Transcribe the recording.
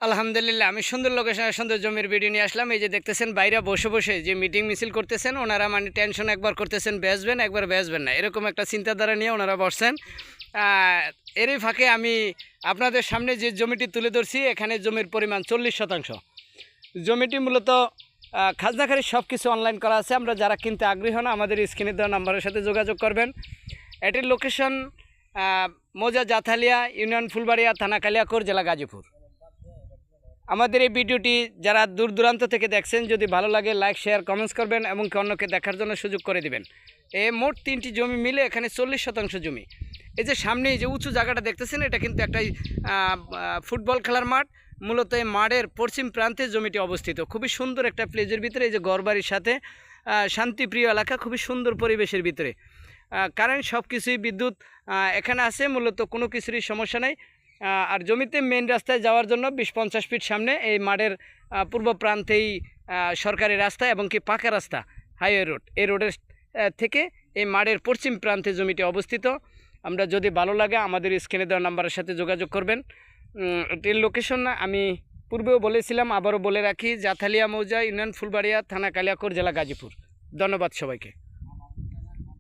আলহামদুলিল্লাহ, আমি সুন্দর লোকেশনে সুন্দর জমির ভিডিও নিয়ে আসলাম। এই যে দেখতেছেন বাইরে বসে বসে যে মিটিং মিছিল করতেছেন, ওনারা মানে টেনশন একবার করতেছেন বেচবেন, একবার বেচবেন না, এরকম একটা চিন্তাধারা নিয়ে ওনারা বসছেন। এরই ফাঁকে আমি আপনাদের সামনে যে জমিটি তুলে ধরছি, এখানে জমির পরিমাণ 40%। জমিটি মূলত খাজনাখারি সব কিছু অনলাইন করা আছে। আমরা যারা কিনতে আগ্রহী হন আমাদের স্ক্রিনে দেওয়া নাম্বারের সাথে যোগাযোগ করবেন। এটির লোকেশন মৌজা জাথালিয়া, ইউনিয়ন ফুলবাড়িয়া, থানা কালিয়াকৈর, জেলা গাজীপুর। আমাদের এই ভিডিওটি যারা দূর দূরান্ত থেকে দেখছেন, যদি ভালো লাগে লাইক শেয়ার কমেন্টস করবেন এবং অন্যকে দেখার জন্য সুযোগ করে দিবেন। মোট 3টি জমি মিলে এখানে 40% জমি। এই যে সামনে এই যে উঁচু জায়গাটা দেখতেছেন, এটা কিন্তু একটা ফুটবল খেলার মাঠ। মূলত এই মাঠের পশ্চিম প্রান্তে জমিটি অবস্থিত। খুবই সুন্দর একটা প্লেসের ভিতরে, এই যে ঘরবাড়ির সাথে শান্তিপ্রিয় এলাকা, খুবই সুন্দর পরিবেশের ভিতরে। কারেন্ট সব কিছুই, বিদ্যুৎ এখানে আছে, মূলত কোনো কিছুরই সমস্যা নেই। আর জমিতে মেন রাস্তায় যাওয়ার জন্য 20-50 ফিট সামনে এই মাঠের পূর্ব প্রান্তেই সরকারি রাস্তা এবং কি পাকা রাস্তা, হাইওয়ে রোড, এই রোডের থেকে এই মাঠের পশ্চিম প্রান্তে জমিটি অবস্থিত। আমরা যদি ভালো লাগে আমাদের স্ক্রিনে দেওয়া নাম্বারের সাথে যোগাযোগ করবেন। এটির লোকেশন আমি পূর্বেও বলেছিলাম, আবারও বলে রাখি, জাথালিয়া মৌজা, ইউনিয়ন ফুলবাড়িয়া, থানা কালিয়াকৈর, জেলা গাজীপুর। ধন্যবাদ সবাইকে।